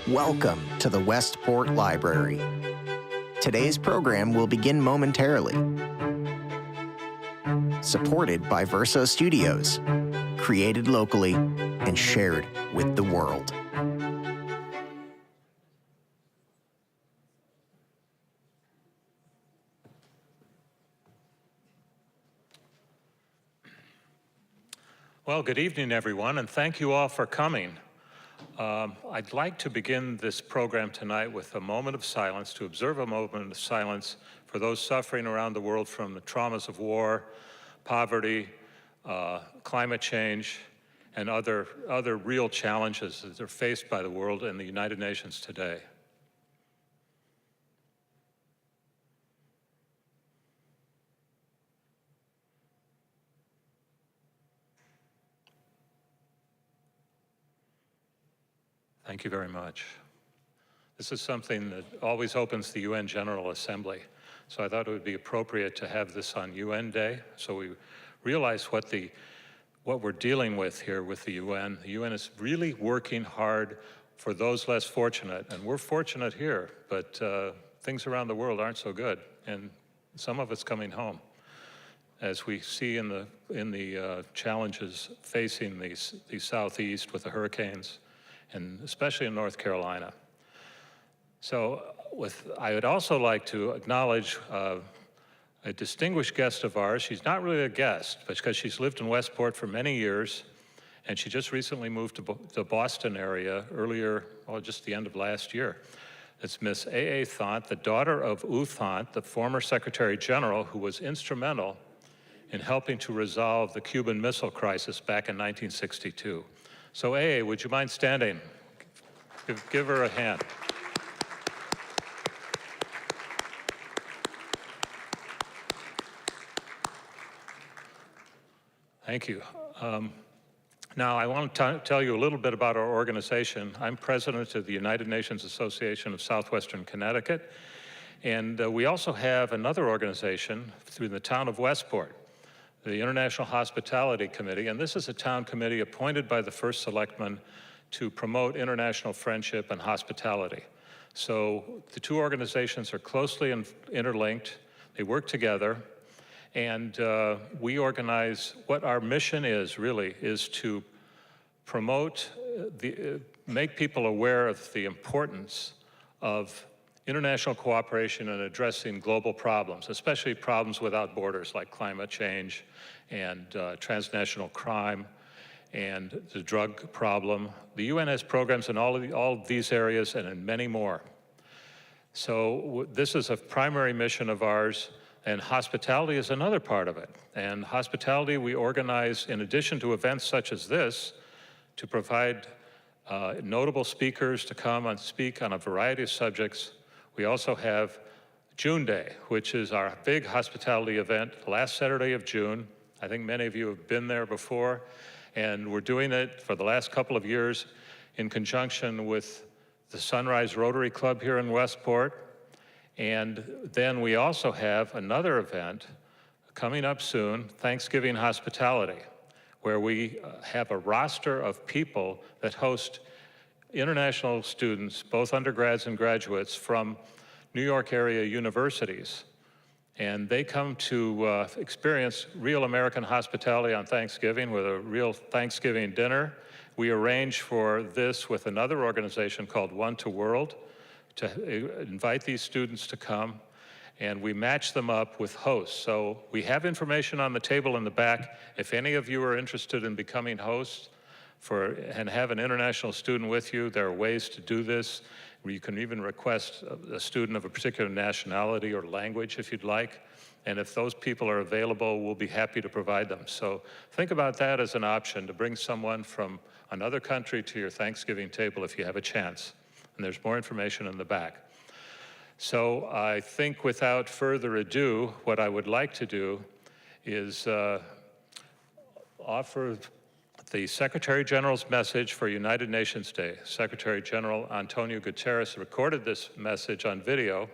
Welcome to the Westport Library. Today's program will begin momentarily. Supported by Verso Studios, created locally and shared with the world. Well, good evening, everyone, and thank you all for coming. I'd like to begin this program tonight with a moment of silence, to observe a moment of silence for those suffering around the world from the traumas of war, poverty, climate change, and other real challenges that are faced by the world and the United Nations today. Thank you very much. This is something that always opens the UN General Assembly, so I thought it would be appropriate to have this on UN Day, so we realize what we're dealing with here with the UN. The UN is really working hard for those less fortunate, and we're fortunate here, but things around the world aren't so good, and some of it's coming home, as we see in the challenges facing the Southeast with the hurricanes, and especially in North Carolina. So I would also like to acknowledge a distinguished guest of ours. She's not really a guest, but because she's lived in Westport for many years, and she just recently moved to the Boston area just the end of last year. It's Miss A.A. Thant, the daughter of U Thant, the former Secretary General, who was instrumental in helping to resolve the Cuban Missile Crisis back in 1962. So A.A., would you mind standing? Give her a hand. Thank you. Now I want to tell you a little bit about our organization. I'm president of the United Nations Association of Southwestern Connecticut, and we also have another organization through the town of Westport, the International Hospitality Committee, and this is a town committee appointed by the first selectman to promote international friendship and hospitality. So the two organizations are closely interlinked. They work together, and we organize. What our mission is really is to promote, make people aware of the importance of international cooperation in addressing global problems, especially problems without borders like climate change and transnational crime and the drug problem. The UN has programs in all of these areas and in many more. So this is a primary mission of ours, and hospitality is another part of it. And hospitality we organize, in addition to events such as this, to provide notable speakers to come and speak on a variety of subjects. We also have June Day, which is our big hospitality event, last Saturday of June. I think many of you have been there before, and we're doing it for the last couple of years in conjunction with the Sunrise Rotary Club here in Westport. And then we also have another event coming up soon, Thanksgiving Hospitality, where we have a roster of people that host international students, both undergrads and graduates, from New York area universities. And they come to experience real American hospitality on Thanksgiving with a real Thanksgiving dinner. We arrange for this with another organization called One to World to invite these students to come, and we match them up with hosts. So we have information on the table in the back. If any of you are interested in becoming hosts and have an international student with you, there are ways to do this. You can even request a student of a particular nationality or language if you'd like. And if those people are available, we'll be happy to provide them. So think about that as an option, to bring someone from another country to your Thanksgiving table if you have a chance. And there's more information in the back. So I think without further ado, what I would like to do is offer the Secretary General's message for United Nations Day. Secretary General Antonio Guterres recorded this message on video,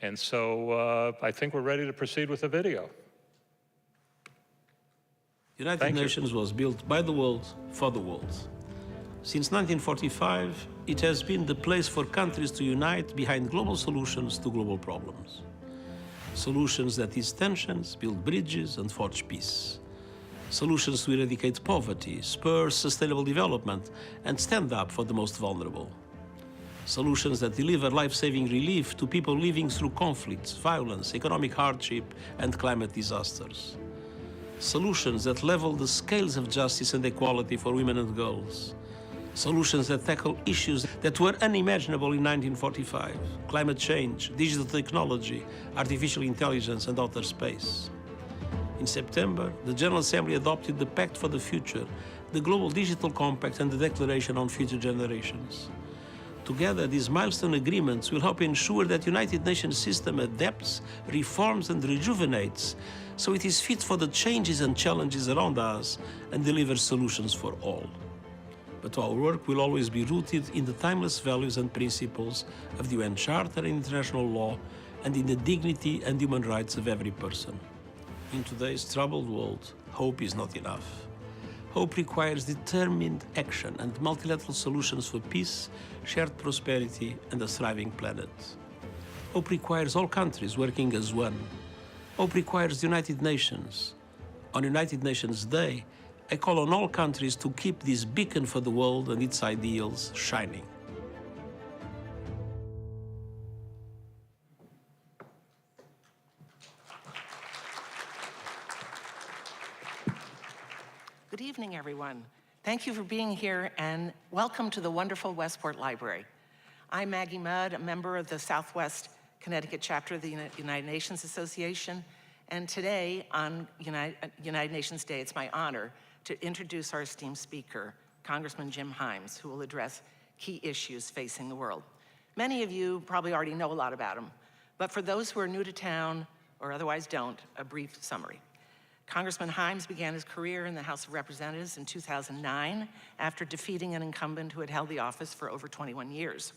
and so I think we're ready to proceed with the video. United Nations was built by the world for the world. Since 1945, it has been the place for countries to unite behind global solutions to global problems. Solutions that ease tensions, build bridges, and forge peace. Solutions to eradicate poverty, spur sustainable development, and stand up for the most vulnerable. Solutions that deliver life-saving relief to people living through conflicts, violence, economic hardship, and climate disasters. Solutions that level the scales of justice and equality for women and girls. Solutions that tackle issues that were unimaginable in 1945: climate change, digital technology, artificial intelligence, and outer space. In September, the General Assembly adopted the Pact for the Future, the Global Digital Compact, and the Declaration on Future Generations. Together, these milestone agreements will help ensure that the United Nations system adapts, reforms, and rejuvenates so it is fit for the changes and challenges around us and delivers solutions for all. But our work will always be rooted in the timeless values and principles of the UN Charter and international law, and in the dignity and human rights of every person. In today's troubled world, hope is not enough. Hope requires determined action and multilateral solutions for peace, shared prosperity, and a thriving planet. Hope requires all countries working as one. Hope requires the United Nations. On United Nations Day, I call on all countries to keep this beacon for the world and its ideals shining. Good evening, everyone. Thank you for being here, and welcome to the wonderful Westport Library. I'm Maggie Mudd, a member of the Southwest Connecticut chapter of the United Nations Association, and today on United Nations Day, it's my honor to introduce our esteemed speaker, Congressman Jim Himes, who will address key issues facing the world. Many of you probably already know a lot about him, but for those who are new to town or otherwise don't, a brief summary. Congressman Himes began his career in the House of Representatives in 2009 after defeating an incumbent who had held the office for over 21 years.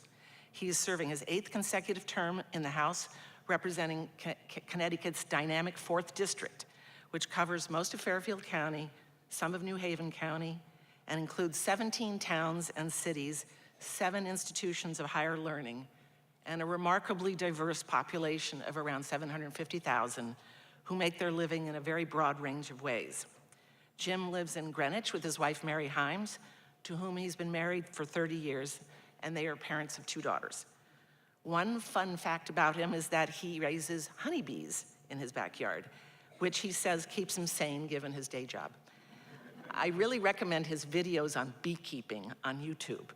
He is serving his 8th consecutive term in the House, representing Connecticut's dynamic 4th District, which covers most of Fairfield County, some of New Haven County, and includes 17 towns and cities, 7 institutions of higher learning, and a remarkably diverse population of around 750,000 who make their living in a very broad range of ways. Jim lives in Greenwich with his wife, Mary Himes, to whom he's been married for 30 years, and they are parents of 2 daughters. One fun fact about him is that he raises honeybees in his backyard, which he says keeps him sane given his day job. I really recommend his videos on beekeeping on YouTube.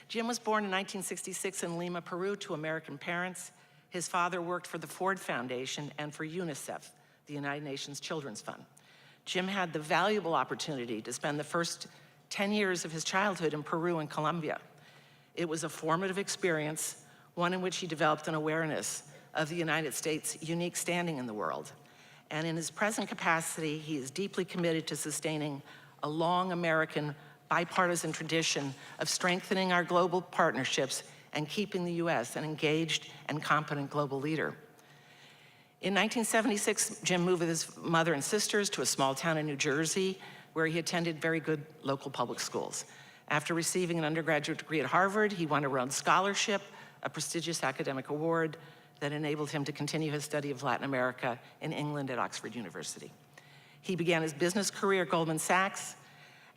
Jim was born in 1966 in Lima, Peru, to American parents. His father worked for the Ford Foundation and for UNICEF, the United Nations Children's Fund. Jim had the valuable opportunity to spend the first 10 years of his childhood in Peru and Colombia. It was a formative experience, one in which he developed an awareness of the United States' unique standing in the world. And in his present capacity, he is deeply committed to sustaining a long American bipartisan tradition of strengthening our global partnerships and keeping the U.S. an engaged and competent global leader. In 1976, Jim moved with his mother and sisters to a small town in New Jersey, where he attended very good local public schools. After receiving an undergraduate degree at Harvard, he won a Rhodes Scholarship, a prestigious academic award that enabled him to continue his study of Latin America in England at Oxford University. He began his business career at Goldman Sachs,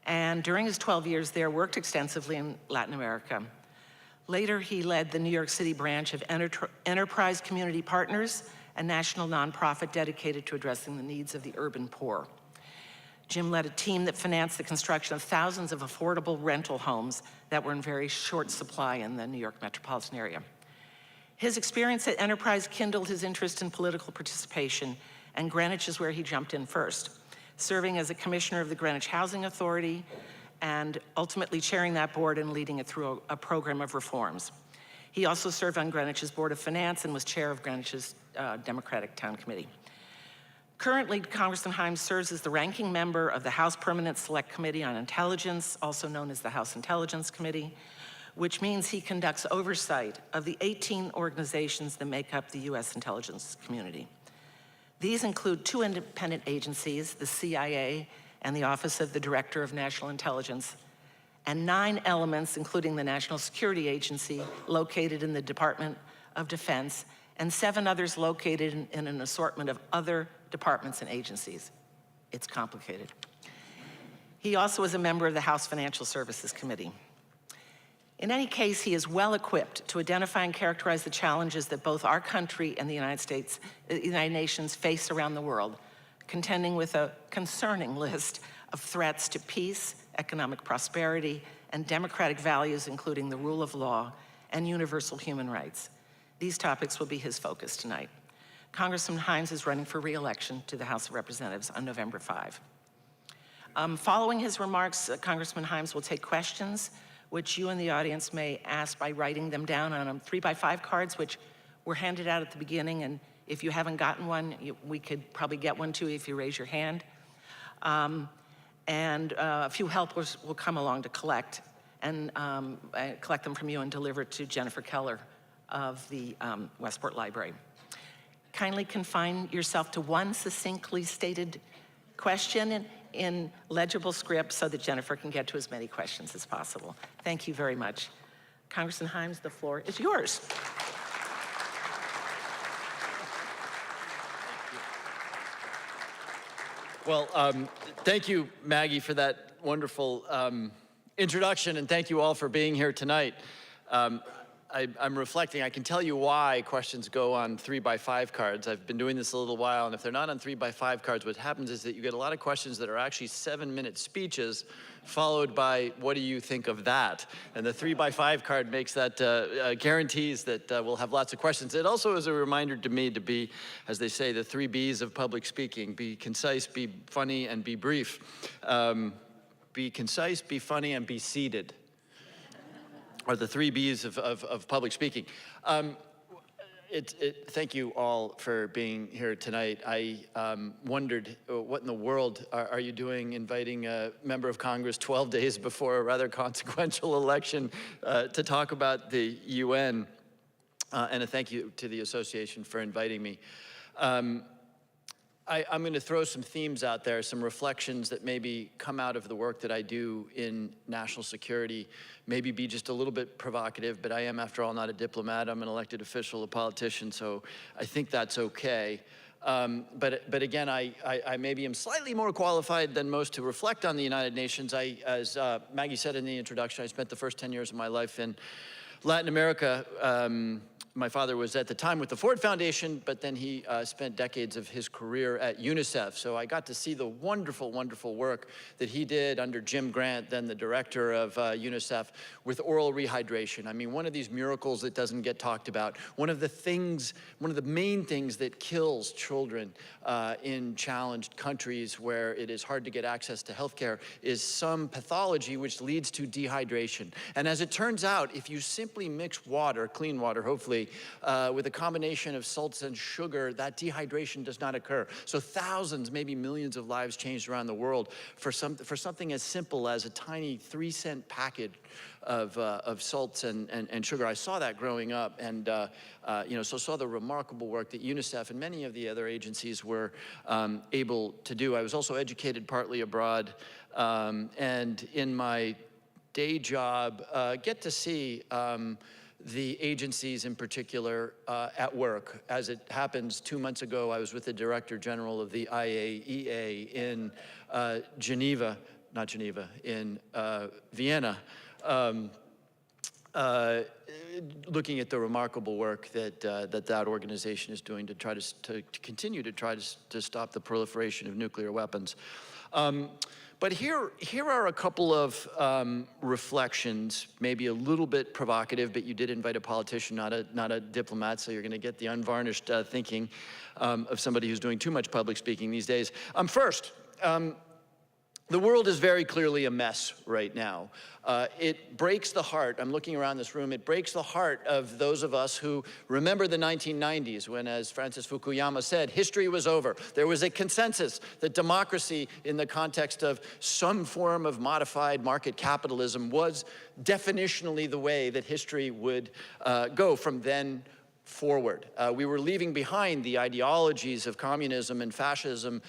and during his 12 years there, worked extensively in Latin America. Later, he led the New York City branch of Enterprise Community Partners, a national nonprofit dedicated to addressing the needs of the urban poor. Jim led a team that financed the construction of thousands of affordable rental homes that were in very short supply in the New York metropolitan area. His experience at Enterprise kindled his interest in political participation, and Greenwich is where he jumped in first, serving as a commissioner of the Greenwich Housing Authority, and ultimately chairing that board and leading it through a program of reforms. He also served on Greenwich's Board of Finance and was chair of Greenwich's Democratic Town Committee. Currently, Congressman Himes serves as the ranking member of the House Permanent Select Committee on Intelligence, also known as the House Intelligence Committee, which means he conducts oversight of the 18 organizations that make up the U.S. intelligence community. These include 2 independent agencies, the CIA and the Office of the Director of National Intelligence, and 9 elements, including the National Security Agency, located in the Department of Defense, and 7 others located in an assortment of other departments and agencies. It's complicated. He also is a member of the House Financial Services Committee. In any case, he is well equipped to identify and characterize the challenges that both our country and the United Nations face around the world, contending with a concerning list of threats to peace, economic prosperity, and democratic values, including the rule of law and universal human rights. These topics will be his focus tonight. Congressman Himes is running for re-election to the House of Representatives on November 5. Following his remarks, Congressman Himes will take questions which you in the audience may ask by writing them down on 3x5 cards, which were handed out at the beginning, and if you haven't gotten one, we could probably get one too if you raise your hand. A few helpers will come along to collect them from you and deliver it to Jennifer Keller of the Westport Library. Kindly confine yourself to one succinctly stated question in legible script so that Jennifer can get to as many questions as possible. Thank you very much. Congressman Himes, the floor is yours. Well, thank you, Maggie, for that wonderful introduction, and thank you all for being here tonight. I'm reflecting, I can tell you why questions go on 3x5 cards. I've been doing this a little while, and if they're not on 3x5 cards, what happens is that you get a lot of questions that are actually 7-minute speeches, followed by, what do you think of that? And the 3x5 card makes that, guarantees that we'll have lots of questions. It also is a reminder to me to be, as they say, the 3 B's of public speaking: be concise, be funny, and be brief. Be concise, be funny, and be seated are the 3 B's of public speaking. Thank you all for being here tonight. I wondered, what in the world are you doing inviting a member of Congress 12 days before a rather consequential election to talk about the UN? And a thank you to the association for inviting me. I'm going to throw some themes out there, some reflections that maybe come out of the work that I do in national security, maybe be just a little bit provocative, but I am, after all, not a diplomat. I'm an elected official, a politician, so I think that's okay. But again, I maybe am slightly more qualified than most to reflect on the United Nations. As Maggie said in the introduction, I spent the first 10 years of my life in Latin America. My father was at the time with the Ford Foundation, but then he spent decades of his career at UNICEF. So I got to see the wonderful, wonderful work that he did under Jim Grant, then the director of UNICEF, with oral rehydration. I mean, one of these miracles that doesn't get talked about. One of the main things that kills children in challenged countries where it is hard to get access to healthcare is some pathology which leads to dehydration. And as it turns out, if you simply mix water, clean water, hopefully, with a combination of salts and sugar, that dehydration does not occur. So thousands, maybe millions of lives changed around the world for something as simple as a tiny 3-cent package of salts and sugar. I saw that growing up, and so saw the remarkable work that UNICEF and many of the other agencies were able to do. I was also educated partly abroad, and in my day job, get to see the agencies in particular at work. As it happens, 2 months ago, I was with the Director General of the IAEA in Vienna, looking at the remarkable work that organization is doing to try to continue to try to stop the proliferation of nuclear weapons. But here are a couple of reflections, maybe a little bit provocative, but you did invite a politician, not a diplomat, so you're going to get the unvarnished thinking of somebody who's doing too much public speaking these days. First, the world is very clearly a mess right now. It breaks the heart, I'm looking around this room, it breaks the heart of those of us who remember the 1990s when, as Francis Fukuyama said, history was over. There was a consensus that democracy in the context of some form of modified market capitalism was definitionally the way that history would go from then forward. We were leaving behind the ideologies of communism and fascism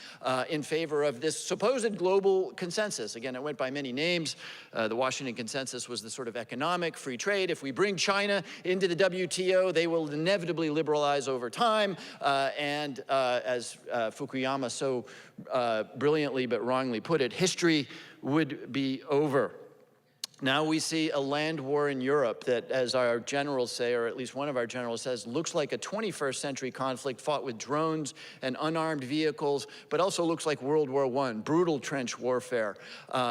in favor of this supposed global consensus. Again, it went by many names. The Washington Consensus was the sort of economic free trade. If we bring China into the WTO, they will inevitably liberalize over time. And as Fukuyama so brilliantly but wrongly put it, history would be over. Now we see a land war in Europe that, as our generals say, or at least one of our generals says, looks like a 21st century conflict fought with drones and unarmed vehicles, but also looks like World War I, brutal trench warfare.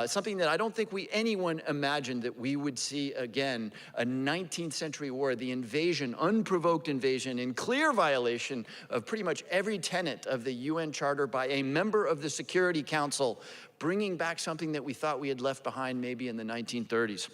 Something that I don't think anyone imagined that we would see again, a 19th century war, the invasion, unprovoked invasion, in clear violation of pretty much every tenet of the UN Charter by a member of the Security Council, bringing back something that we thought we had left behind maybe in the 1930s.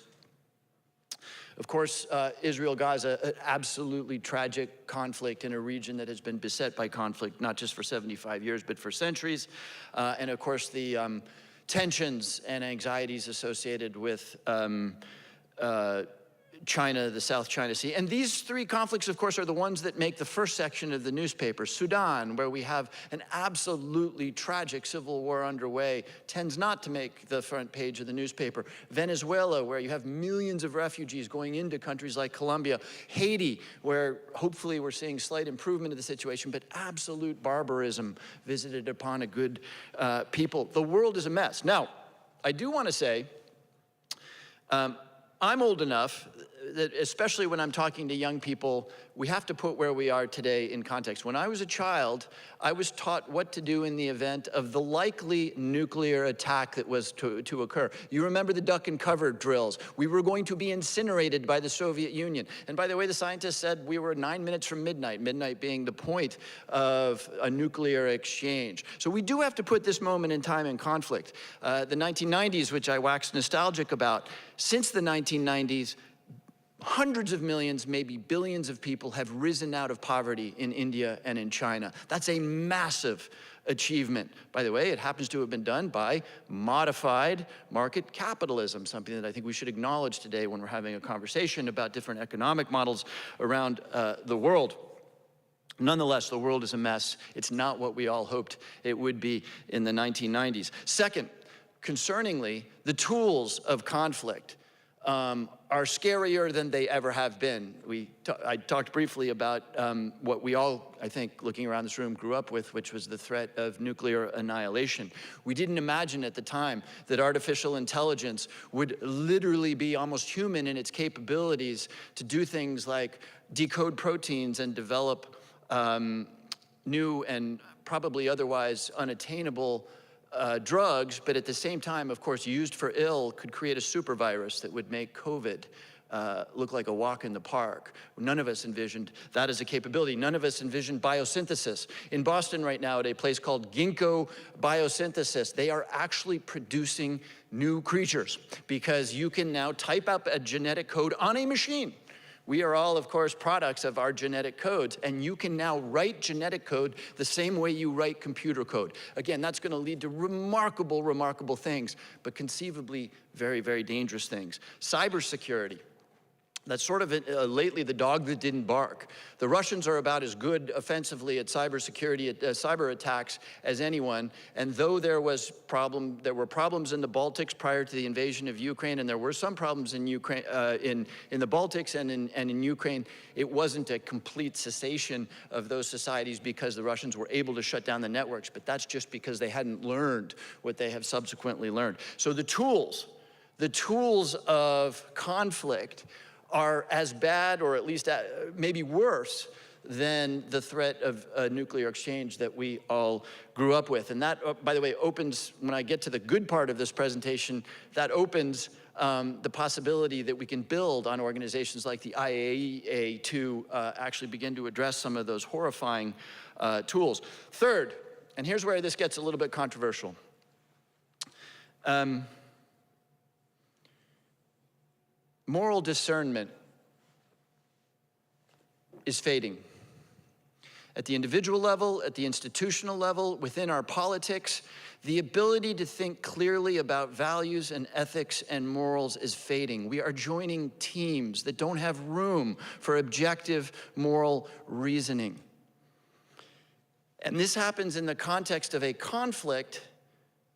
Of course, Israel-Gaza, an absolutely tragic conflict in a region that has been beset by conflict, not just for 75 years, but for centuries. And of course, the tensions and anxieties associated with China, the South China Sea. And these three conflicts, of course, are the ones that make the first section of the newspaper. Sudan, where we have an absolutely tragic civil war underway, tends not to make the front page of the newspaper. Venezuela, where you have millions of refugees going into countries like Colombia. Haiti, where hopefully we're seeing slight improvement of the situation, but absolute barbarism visited upon a good people. The world is a mess. Now, I do want to say, I'm old enough that, especially when I'm talking to young people, we have to put where we are today in context. When I was a child, I was taught what to do in the event of the likely nuclear attack that was to occur. You remember the duck and cover drills. We were going to be incinerated by the Soviet Union. And by the way, the scientists said we were 9 minutes from midnight, midnight being the point of a nuclear exchange. So we do have to put this moment in time in conflict. The 1990s, which I waxed nostalgic about, since the 1990s, hundreds of millions, maybe billions of people have risen out of poverty in India and in China. That's a massive achievement. By the way, it happens to have been done by modified market capitalism, something that I think we should acknowledge today when we're having a conversation about different economic models around the world. Nonetheless, the world is a mess. It's not what we all hoped it would be in the 1990s. Second, concerningly, the tools of conflict are scarier than they ever have been. I talked briefly about what we all, I think, looking around this room, grew up with, which was the threat of nuclear annihilation. We didn't imagine at the time that artificial intelligence would literally be almost human in its capabilities to do things like decode proteins and develop new and probably otherwise unattainable drugs, but at the same time, of course, used for ill, could create a super virus that would make COVID look like a walk in the park. None of us envisioned that as a capability. None of us envisioned biosynthesis. In Boston right now, at a place called Ginkgo Biosynthesis, they are actually producing new creatures because you can now type up a genetic code on a machine. We are all, of course, products of our genetic codes, and you can now write genetic code the same way you write computer code. Again, that's going to lead to remarkable, remarkable things, but conceivably very, very dangerous things. Cybersecurity. That's sort of lately the dog that didn't bark. The Russians are about as good offensively at cybersecurity, cyber attacks as anyone. And though there were problems in the Baltics prior to the invasion of Ukraine, and there were some problems in Ukraine, in the Baltics and in Ukraine, it wasn't a complete cessation of those societies because the Russians were able to shut down the networks. But that's just because they hadn't learned what they have subsequently learned. So the tools of conflict are as bad, or at least maybe worse, than the threat of a nuclear exchange that we all grew up with. And that, by the way, opens, when I get to the good part of this presentation, that opens the possibility that we can build on organizations like the IAEA to actually begin to address some of those horrifying tools. Third, and here's where this gets a little bit controversial. Moral discernment is fading. at the individual level, at the institutional level, within our politics, the ability to think clearly about values and ethics and morals is fading. We are joining teams that don't have room for objective moral reasoning. And this happens in the context of a conflict.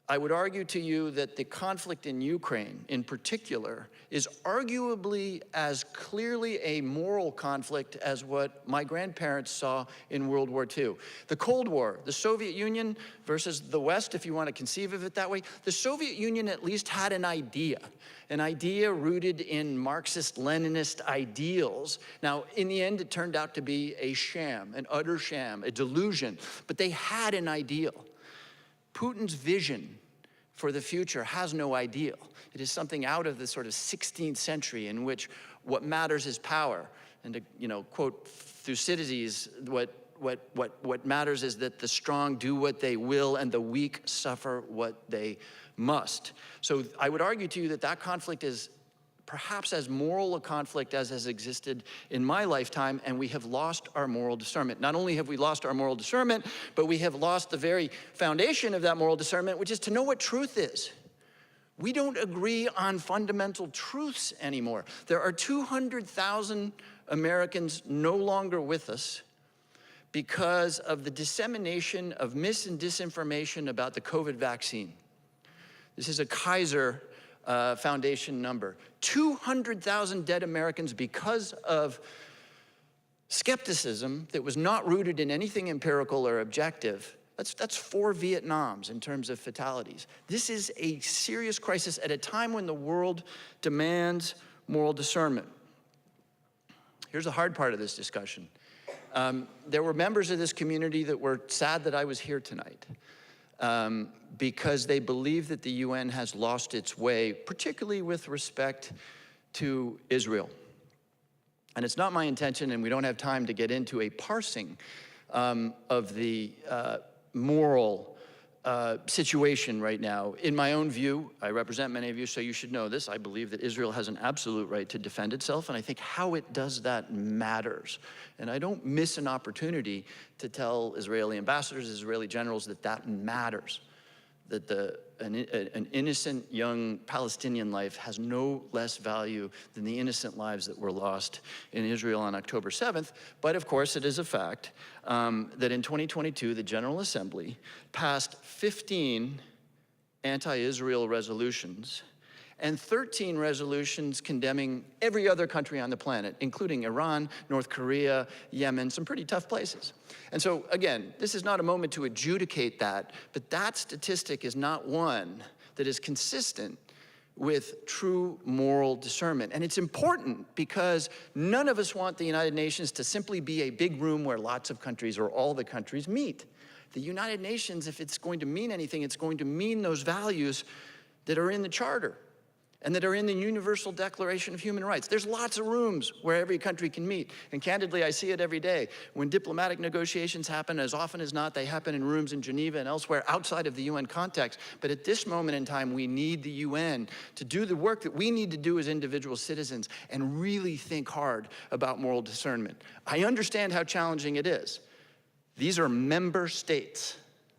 I would argue to you that the conflict in Ukraine, in particular, is arguably as clearly a moral conflict as what my grandparents saw in World War II. The Cold War, the Soviet Union versus the West, if you want to conceive of it that way, the Soviet Union at least had an idea rooted in Marxist-Leninist ideals. Now, in the end, it turned out to be a sham, an utter sham, a delusion, but they had an ideal. Putin's vision for the future has no ideal. It is something out of the sort of 16th century in which what matters is power. And to, quote Thucydides, what matters is that the strong do what they will and the weak suffer what they must. So I would argue to you that that conflict is perhaps as moral a conflict as has existed in my lifetime, and we have lost our moral discernment. Not only have we lost our moral discernment, but we have lost the very foundation of that moral discernment, which is to know what truth is. We don't agree on fundamental truths anymore. There are 200,000 Americans no longer with us because of the dissemination of mis and disinformation about the COVID vaccine. This is a Kaiser Foundation number. 200,000 dead Americans because of skepticism that was not rooted in anything empirical or objective. That's 4 Vietnams in terms of fatalities. This is a serious crisis at a time when the world demands moral discernment. Here's the hard part of this discussion. There were members of this community that were sad that I was here tonight. Because they believe that the UN has lost its way, particularly with respect to Israel. And it's not my intention, and we don't have time to get into a parsing of the moral situation right now. In my own view, I represent many of you, so you should know this. I believe that Israel has an absolute right to defend itself, and I think how it does that matters. And I don't miss an opportunity to tell Israeli ambassadors, Israeli generals that that matters, that an innocent young Palestinian life has no less value than the innocent lives that were lost in Israel on October 7th. But of course, it is a fact that in 2022, the General Assembly passed 15 anti-Israel resolutions and 13 resolutions condemning every other country on the planet, including Iran, North Korea, Yemen, some pretty tough places. And so again, this is not a moment to adjudicate that, but that statistic is not one that is consistent with true moral discernment. And it's important because none of us want the United Nations to simply be a big room where lots of countries or all the countries meet. The United Nations, if it's going to mean anything, it's going to mean those values that are in the Charter and that are in the Universal Declaration of Human Rights. There's lots of rooms where every country can meet. And candidly, I see it every day. When diplomatic negotiations happen, as often as not, they happen in rooms in Geneva and elsewhere outside of the UN context. But at this moment in time, we need the UN to do the work that we need to do as individual citizens and really think hard about moral discernment. I understand how challenging it is. These are member states.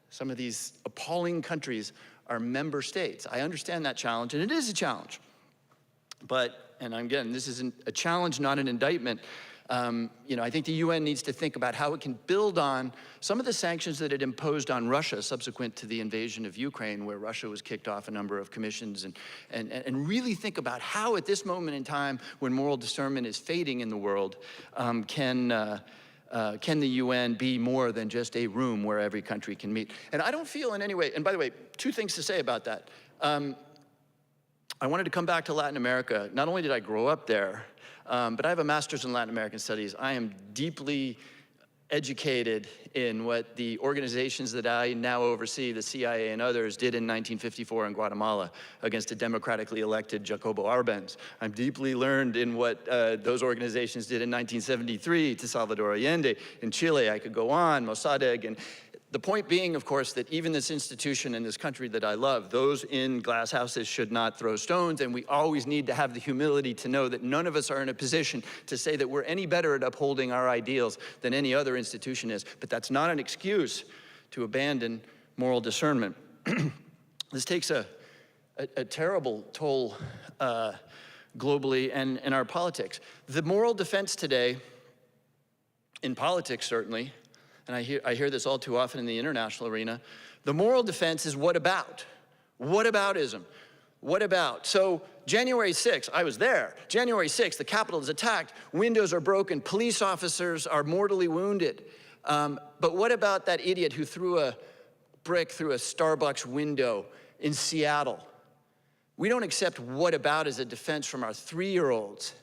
Some of these appalling countries are member states. I understand that challenge, and it is a challenge. But, and again, this isn't a challenge, not an indictment. I think the UN needs to think about how it can build on some of the sanctions that it imposed on Russia subsequent to the invasion of Ukraine, where Russia was kicked off a number of commissions, and really think about how at this moment in time, when moral discernment is fading in the world, can the UN be more than just a room where every country can meet? And I don't feel in any way, and by the way, 2 things to say about that. I wanted to come back to Latin America. Not only did I grow up there, but I have a master's in Latin American studies. I am deeply educated in what the organizations that I now oversee, the CIA and others, did in 1954 in Guatemala against a democratically elected Jacobo Arbenz. I'm deeply learned in what those organizations did in 1973 to Salvador Allende. In Chile, I could go on, Mossadegh, and The point being, of course, that even this institution in this country that I love, those in glass houses should not throw stones, and we always need to have the humility to know that none of us are in a position to say that we're any better at upholding our ideals than any other institution is. But that's not an excuse to abandon moral discernment. This takes a terrible toll globally and in our politics. The moral defense today, in politics certainly, and I hear this all too often in the international arena, the moral defense is what about? What aboutism? What about? So January 6th, I was there. January 6th, the Capitol is attacked, windows are broken, police officers are mortally wounded. But what about that idiot who threw a brick through a Starbucks window in Seattle? We don't accept what about as a defense from our 3-year-olds.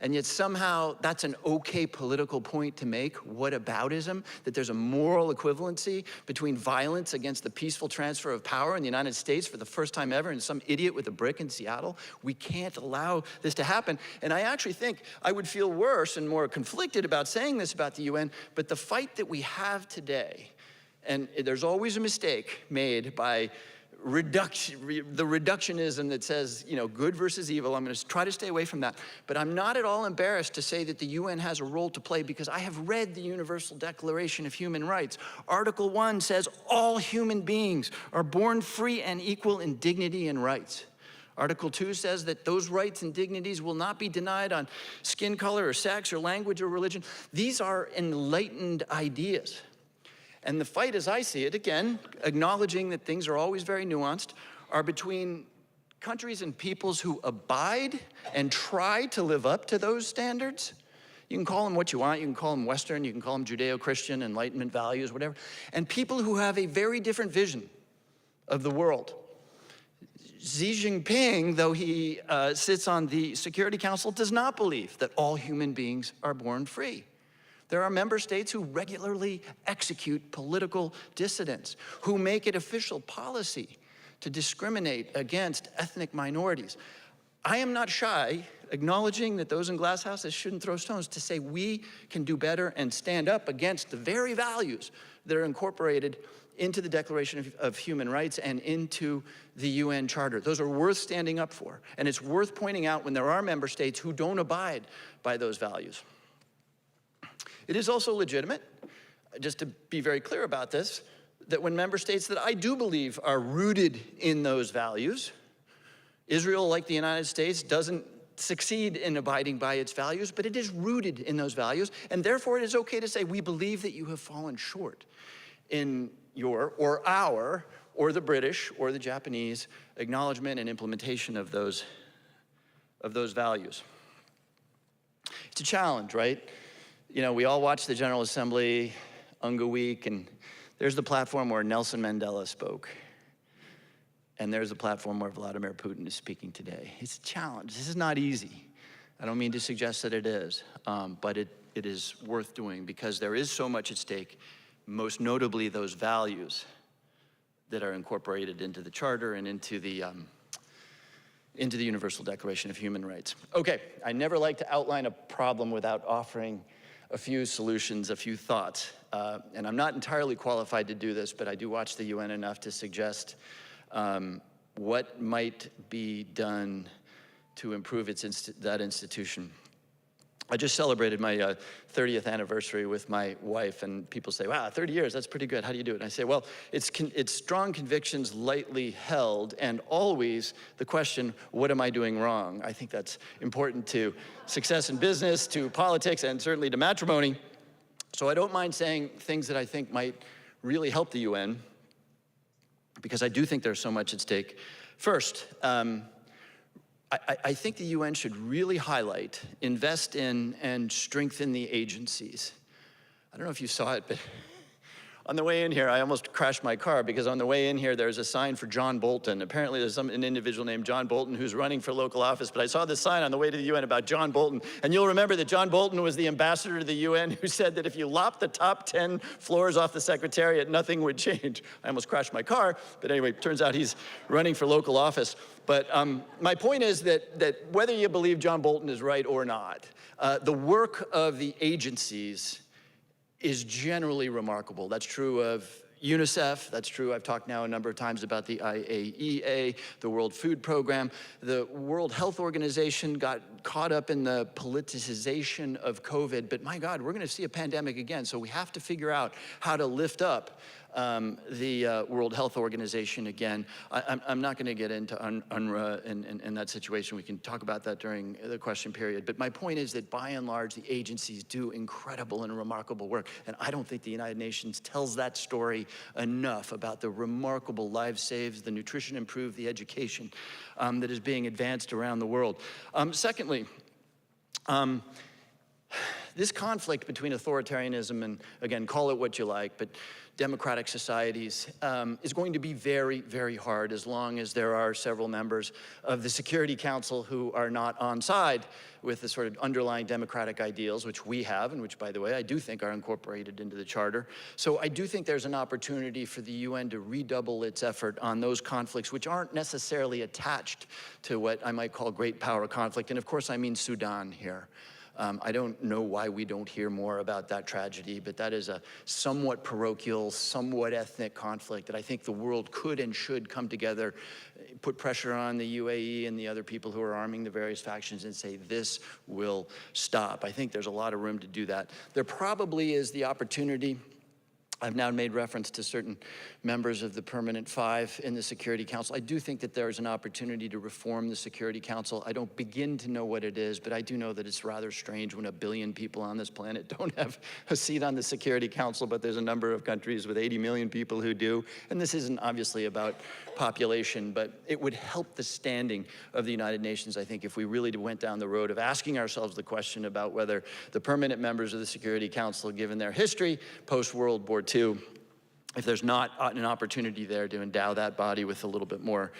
And yet somehow that's an okay political point to make, whataboutism, that there's a moral equivalency between violence against the peaceful transfer of power in the United States for the first time ever and some idiot with a brick in Seattle. We can't allow this to happen. And I actually think I would feel worse and more conflicted about saying this about the UN, but the fight that we have today, and there's always a mistake made by the reductionism that says, you know, good versus evil. I'm going to try to stay away from that. But I'm not at all embarrassed to say that the UN has a role to play because I have read the Universal Declaration of Human Rights. Article 1 says all human beings are born free and equal in dignity and rights. Article 2 says that those rights and dignities will not be denied on skin color or sex or language or religion. These are enlightened ideas. And the fight, as I see it, again, acknowledging that things are always very nuanced, are between countries and peoples who abide and try to live up to those standards. You can call them what you want. You can call them Western. You can call them Judeo-Christian, Enlightenment values, whatever. And people who have a very different vision of the world. Xi Jinping, though he sits on the Security Council, does not believe that all human beings are born free. There are member states who regularly execute political dissidents, who make it official policy to discriminate against ethnic minorities. I am not shy, acknowledging that those in glass houses shouldn't throw stones, to say we can do better and stand up against the very values that are incorporated into the Declaration of Human Rights and into the UN Charter. Those are worth standing up for. And it's worth pointing out when there are member states who don't abide by those values. It is also legitimate, just to be very clear about this, that when member states that I do believe are rooted in those values, Israel, like the United States, doesn't succeed in abiding by its values, but it is rooted in those values, and therefore it is okay to say we believe that you have fallen short in your, or our, or the British, or the Japanese acknowledgement and implementation of those values. It's a challenge, right? You know, we all watch the General Assembly, UNGA Week, and there's the platform where Nelson Mandela spoke. And there's the platform where Vladimir Putin is speaking today. It's a challenge. This is not easy. I don't mean to suggest that it is, but it is worth doing because there is so much at stake, most notably those values that are incorporated into the Charter and into the Universal Declaration of Human Rights. Okay, I never like to outline a problem without offering a few solutions, a few thoughts. And I'm not entirely qualified to do this, but I do watch the UN enough to suggest what might be done to improve that institution. I just celebrated my 30th anniversary with my wife, and people say, wow, 30 years, that's pretty good. How do you do it? And I say, well, it's strong convictions lightly held, and always the question, what am I doing wrong? I think that's important to success in business, to politics, and certainly to matrimony. So I don't mind saying things that I think might really help the UN, because I do think there's so much at stake. First, I think the UN should really highlight, invest in, and strengthen the agencies. I don't know if you saw it, but on the way in here, I almost crashed my car because on the way in here, there's a sign for John Bolton. Apparently, there's an individual named John Bolton who's running for local office, but I saw this sign on the way to the UN about John Bolton. And you'll remember that John Bolton was the ambassador to the UN who said that if you lopped the top 10 floors off the Secretariat, nothing would change. I almost crashed my car, but anyway, it turns out he's running for local office. But my point is that whether you believe John Bolton is right or not, the work of the agencies is generally remarkable. That's true of UNICEF, that's true. I've talked now a number of times about the IAEA, the World Food Program. The World Health Organization got caught up in the politicization of COVID, but my God, we're gonna see a pandemic again, so we have to figure out how to lift up the World Health Organization again. I'm not going to get into UNRWA and that situation. We can talk about that during the question period. But my point is that by and large, the agencies do incredible and remarkable work. And I don't think the United Nations tells that story enough about the remarkable lives saved, the nutrition improved, the education that is being advanced around the world. Secondly, this conflict between authoritarianism and, again, call it what you like, but democratic societies is going to be very, very hard as long as there are several members of the Security Council who are not on side with the sort of underlying democratic ideals, which we have, and which, by the way, I do think are incorporated into the Charter. So I do think there's an opportunity for the UN to redouble its effort on those conflicts, which aren't necessarily attached to what I might call great power conflict. And of course, I mean Sudan here. I don't know why we don't hear more about that tragedy, but that is a somewhat parochial, somewhat ethnic conflict that I think the world could and should come together, put pressure on the UAE and the other people who are arming the various factions and say, this will stop. I think there's a lot of room to do that. There probably is the opportunity. I've now made reference to certain members of the Permanent Five in the Security Council. I do think that there is an opportunity to reform the Security Council. I don't begin to know what it is, but I do know that it's rather strange when 1 billion people on this planet don't have a seat on the Security Council, but there's a number of countries with 80 million people who do. And this isn't obviously about population, but it would help the standing of the United Nations, I think, if we really went down the road of asking ourselves the question about whether the permanent members of the Security Council, given their history, post-World War II, if there's not an opportunity there to endow that body with a little bit more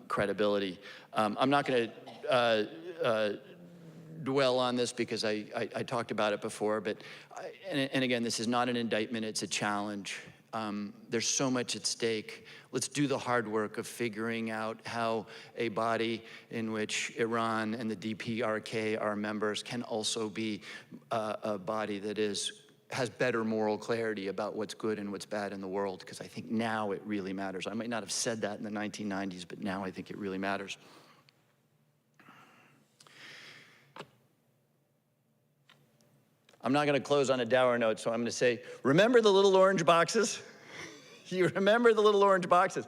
credibility. I'm not going to dwell on this because I talked about it before, but, and again, this is not an indictment, it's a challenge. There's so much at stake. Let's do the hard work of figuring out how a body in which Iran and the DPRK are members can also be a body that has better moral clarity about what's good and what's bad in the world, because I think now it really matters. I might not have said that in the 1990s, but now I think it really matters. I'm not going to close on a dour note, so I'm going to say, remember the little orange boxes? You remember the little orange boxes?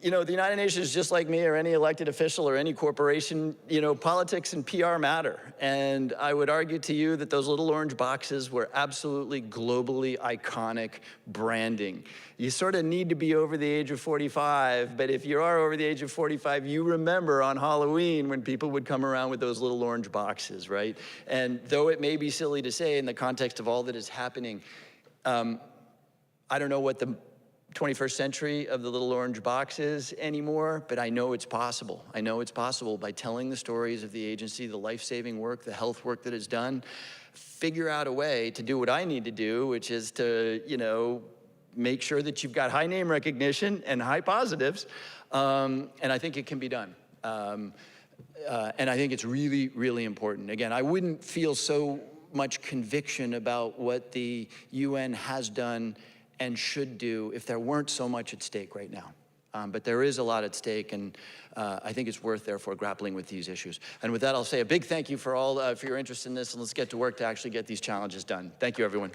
You know, the United Nations, just like me or any elected official or any corporation, you know, politics and PR matter. And I would argue to you that those little orange boxes were absolutely globally iconic branding. You sort of need to be over the age of 45, but if you are over the age of 45, you remember on Halloween when people would come around with those little orange boxes, right? And though it may be silly to say in the context of all that is happening, I don't know what the 21st century of the little orange boxes anymore, but I know it's possible. I know it's possible by telling the stories of the agency, the life-saving work, the health work that is done, figure out a way to do what I need to do, which is to, you know, make sure that you've got high name recognition and high positives, and I think it can be done. And I think it's really, really important. Again, I wouldn't feel so much conviction about what the UN has done and should do if there weren't so much at stake right now. But there is a lot at stake, and I think it's worth, therefore, grappling with these issues. And with that, I'll say a big thank you for all for your interest in this, and let's get to work to actually get these challenges done. Thank you, everyone.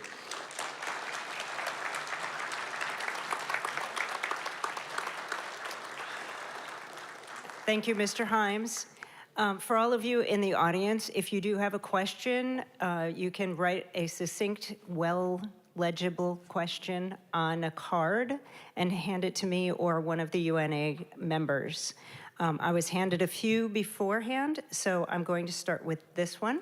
Thank you, Mr. Himes. For all of you in the audience, if you do have a question, you can write a succinct, legible question on a card and hand it to me or one of the UNA members. I was handed a few beforehand, so I'm going to start with this one.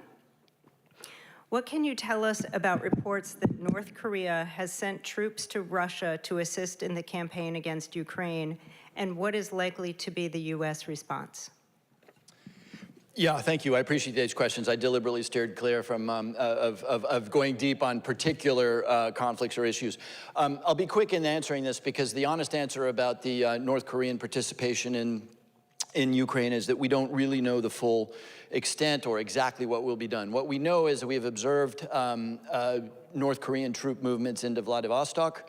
What can you tell us about reports that North Korea has sent troops to Russia to assist in the campaign against Ukraine, and what is likely to be the US response? Yeah, thank you. I appreciate these questions. I deliberately steered clear from of going deep on particular conflicts or issues. I'll be quick in answering this because the honest answer about the North Korean participation in Ukraine is that we don't really know the full extent or exactly what will be done. What we know is that we have observed North Korean troop movements into Vladivostok.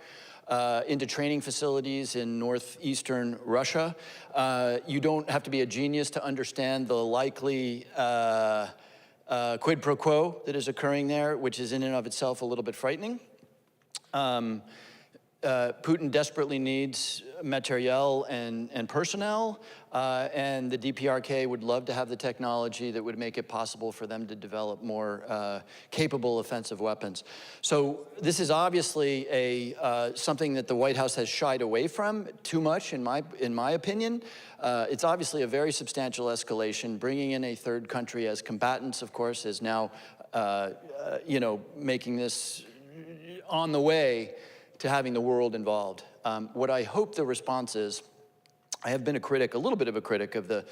into training facilities in northeastern Russia. You don't have to be a genius to understand the likely quid pro quo that is occurring there, which is in and of itself a little bit frightening. Putin desperately needs materiel and personnel, and the DPRK would love to have the technology that would make it possible for them to develop more capable offensive weapons. So this is obviously something that the White House has shied away from too much, in my opinion. It's obviously a very substantial escalation. Bringing in a third country as combatants, of course, is now, making this on the way to having the world involved. What I hope the response is, I have been a little bit of a critic of the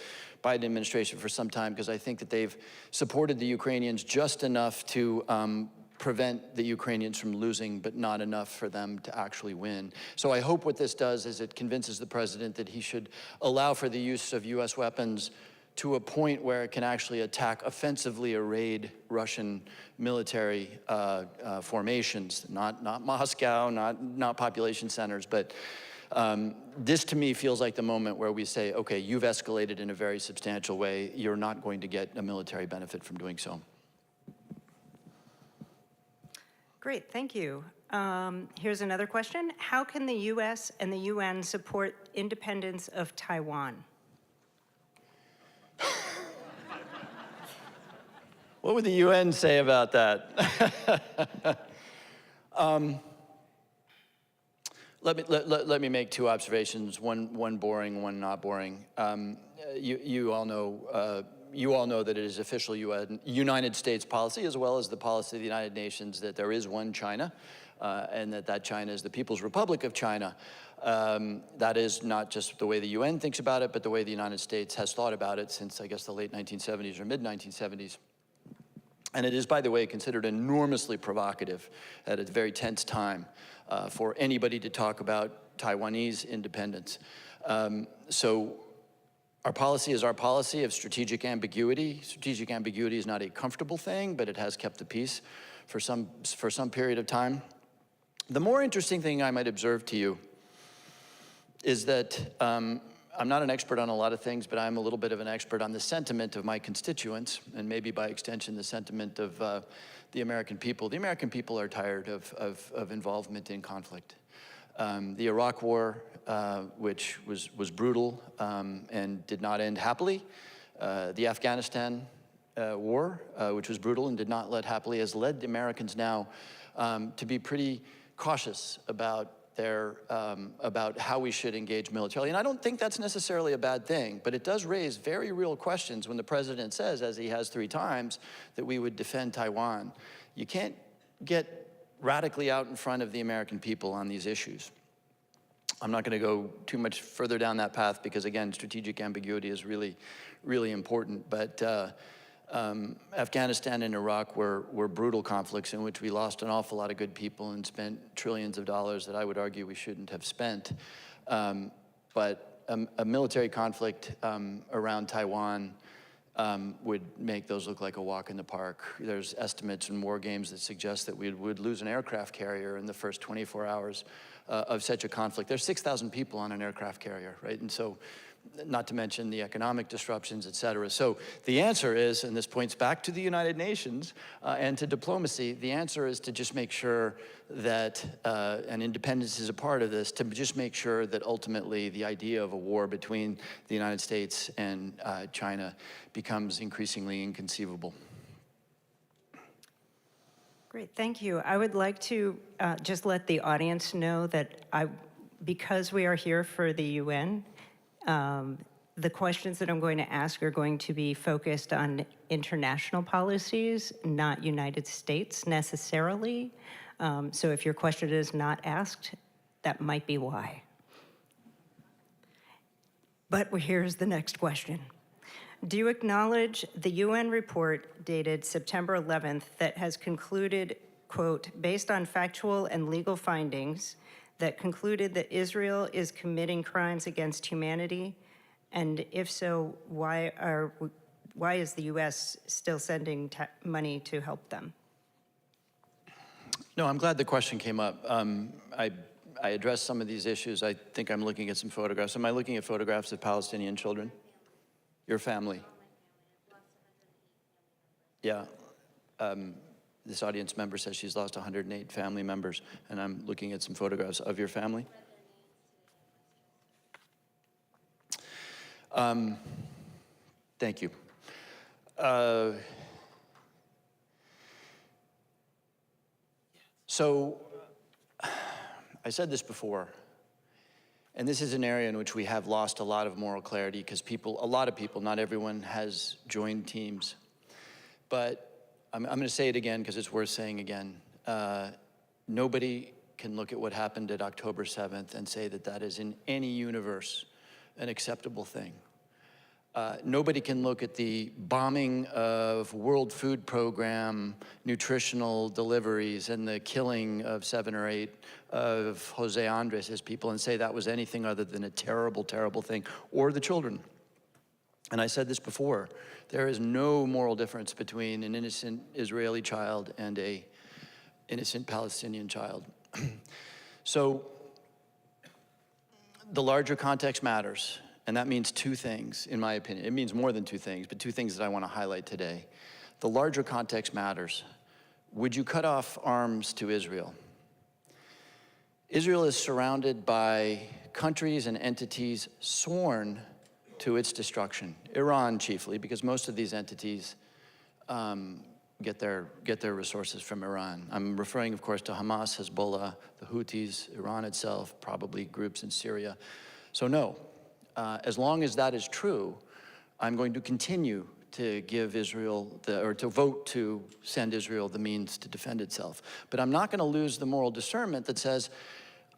Biden administration for some time, because I think that they've supported the Ukrainians just enough to prevent the Ukrainians from losing, but not enough for them to actually win. So I hope what this does is it convinces the president that he should allow for the use of US weapons to a point where it can actually attack offensively arrayed Russian military formations, not Moscow, not population centers, but this to me feels like the moment where we say, okay, you've escalated in a very substantial way. You're not going to get a military benefit from doing so. Great, thank you. Here's another question. How can the US and the UN support independence of Taiwan? What would the UN say about that? Let me make two observations. One boring, one not boring. You all know that it is official United States policy, as well as the policy of the United Nations, that there is one China, and that China is the People's Republic of China. That is not just the way the UN thinks about it, but the way the United States has thought about it since, I guess, the late 1970s or mid-1970s. And it is, by the way, considered enormously provocative at a very tense time for anybody to talk about Taiwanese independence. So our policy is our policy of strategic ambiguity. Strategic ambiguity is not a comfortable thing, but it has kept the peace for some period of time. The more interesting thing I might observe to you is that I'm not an expert on a lot of things, but I'm a little bit of an expert on the sentiment of my constituents, and maybe by extension the sentiment of the American people. The American people are tired of involvement in conflict. The Iraq War, which was brutal and did not end happily. The Afghanistan War, which was brutal and did not end happily, has led the Americans now to be pretty cautious about about how we should engage militarily. And I don't think that's necessarily a bad thing, but it does raise very real questions when the president says, as he has 3 times, that we would defend Taiwan. You can't get radically out in front of the American people on these issues. I'm not going to go too much further down that path because, again, strategic ambiguity is really, really important. But Afghanistan and Iraq were brutal conflicts in which we lost an awful lot of good people and spent trillions of dollars that I would argue we shouldn't have spent. But a military conflict around Taiwan would make those look like a walk in the park. There's estimates in war games that suggest that we would lose an aircraft carrier in the first 24 hours of such a conflict. There's 6,000 people on an aircraft carrier, right? And so, not to mention the economic disruptions, et cetera. So the answer is, and this points back to the United Nations and to diplomacy, the answer is to just make sure that, and independence is a part of this, to just make sure that ultimately the idea of a war between the United States and China becomes increasingly inconceivable. Great, thank you. I would like to just let the audience know that because we are here for the UN, the questions that I'm going to ask are going to be focused on international policies, not United States necessarily. So if your question is not asked, that might be why. But here's the next question. Do you acknowledge the UN report dated September 11th that has concluded, quote, based on factual and legal findings, that concluded that Israel is committing crimes against humanity? And if so, why is the US still sending money to help them? No, I'm glad the question came up. I addressed some of these issues. I think I'm looking at some photographs. Am I looking at photographs of Palestinian children? Your family? Yeah. This audience member says she's lost 108 family members, and I'm looking at some photographs of your family. Thank you. So, I said this before, and this is an area in which we have lost a lot of moral clarity because a lot of people, not everyone has joined teams. But I'm going to say it again because it's worth saying again. Nobody can look at what happened at October 7th and say that that is in any universe an acceptable thing. Nobody can look at the bombing of World Food Program nutritional deliveries and the killing of 7 or 8 of Jose Andres' people and say that was anything other than a terrible, terrible thing, or the children. And I said this before, there is no moral difference between an innocent Israeli child and an innocent Palestinian child. So the larger context matters. And that means 2 things, in my opinion. It means more than 2 things, but 2 things that I want to highlight today. The larger context matters. Would you cut off arms to Israel? Israel is surrounded by countries and entities sworn to its destruction. Iran, chiefly, because most of these entities get their resources from Iran. I'm referring, of course, to Hamas, Hezbollah, the Houthis, Iran itself, probably groups in Syria. So no. As long as that is true, I'm going to continue to give Israel, or to vote to send Israel the means to defend itself. But I'm not going to lose the moral discernment that says,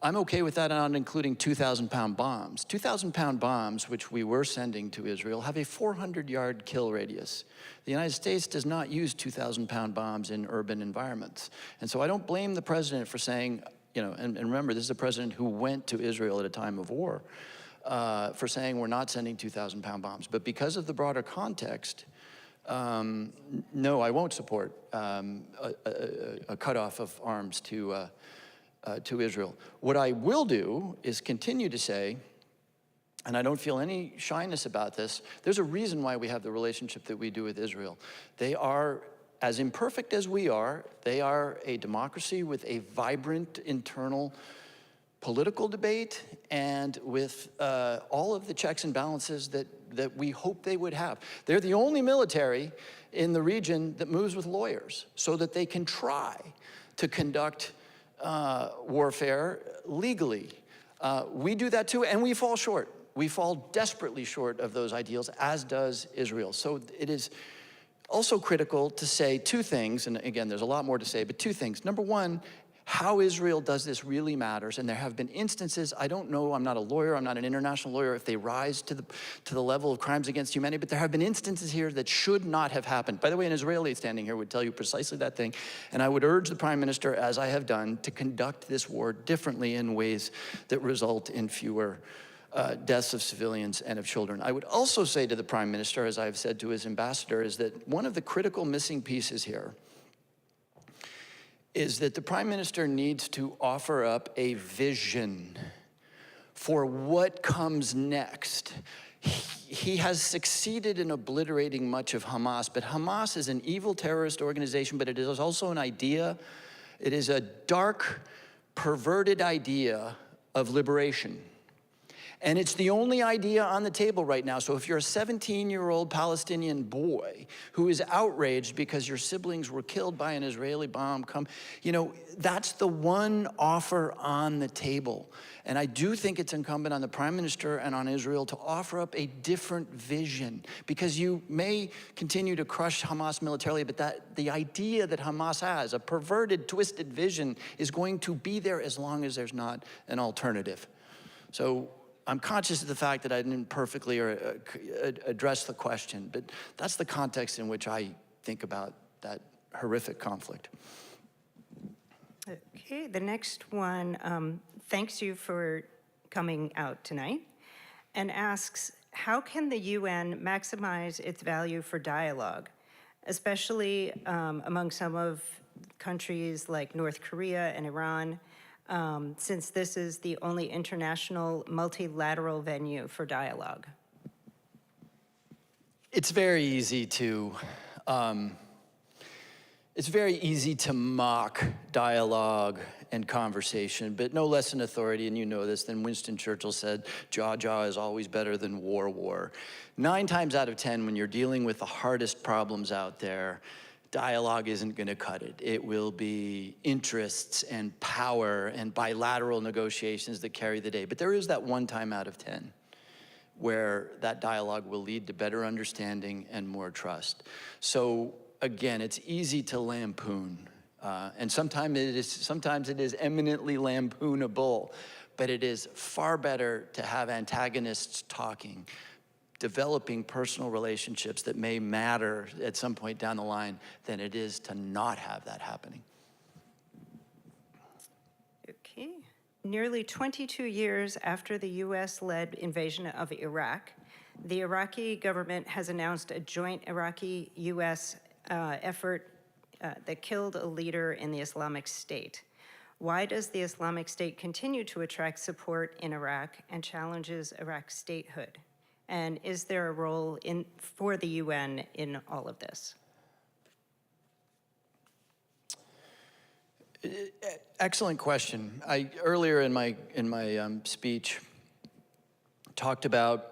I'm okay with that, not including 2,000-pound bombs. 2,000-pound bombs, which we were sending to Israel, have a 400-yard kill radius. The United States does not use 2,000-pound bombs in urban environments. And so I don't blame the president for saying, and remember, this is a president who went to Israel at a time of war, for saying we're not sending 2,000-pound bombs. But because of the broader context, no, I won't support a cutoff of arms to Israel. What I will do is continue to say, and I don't feel any shyness about this, there's a reason why we have the relationship that we do with Israel. They are as imperfect as we are. They are a democracy with a vibrant internal political debate and with all of the checks and balances that we hope they would have. They're the only military in the region that moves with lawyers so that they can try to conduct warfare legally. We do that too, and we fall short. We fall desperately short of those ideals, as does Israel. So it is also critical to say 2 things, and again, there's a lot more to say, but 2 things. Number one, how Israel does this really matters, and there have been instances, I don't know, I'm not a lawyer, I'm not an international lawyer, if they rise to the level of crimes against humanity, but there have been instances here that should not have happened. By the way, an Israeli standing here would tell you precisely that thing, and I would urge the Prime Minister, as I have done, to conduct this war differently in ways that result in fewer deaths of civilians and of children. I would also say to the Prime Minister, as I've said to his ambassador, is that one of the critical missing pieces here is that the Prime Minister needs to offer up a vision for what comes next. He has succeeded in obliterating much of Hamas, but Hamas is an evil terrorist organization, but it is also an idea. It is a dark, perverted idea of liberation. And it's the only idea on the table right now. So if you're a 17-year-old Palestinian boy who is outraged because your siblings were killed by an Israeli bomb, that's the one offer on the table. And I do think it's incumbent on the Prime Minister and on Israel to offer up a different vision, because you may continue to crush Hamas militarily, but the idea that Hamas has, a perverted, twisted vision, is going to be there as long as there's not an alternative. So I'm conscious of the fact that I didn't perfectly address the question, but that's the context in which I think about that horrific conflict. Okay, the next one thanks you for coming out tonight and asks, how can the UN maximize its value for dialogue, especially among some of countries like North Korea and Iran, since this is the only international multilateral venue for dialogue? It's very easy to mock dialogue and conversation, but no less an authority, and you know this, than Winston Churchill said, jaw is always better than war. 9 times out of 10, when you're dealing with the hardest problems out there, dialogue isn't gonna cut it. It will be interests and power and bilateral negotiations that carry the day. But there is that 1 time out of 10 where that dialogue will lead to better understanding and more trust. So again, it's easy to lampoon. And sometimes it is eminently lampoonable, but it is far better to have antagonists talking, developing personal relationships that may matter at some point down the line than it is to not have that happening. Okay. Nearly 22 years after the US-led invasion of Iraq, the Iraqi government has announced a joint Iraqi-US effort that killed a leader in the Islamic State. Why does the Islamic State continue to attract support in Iraq and challenges Iraq's statehood? And is there a role for the UN in all of this? Excellent question. I earlier in my speech talked about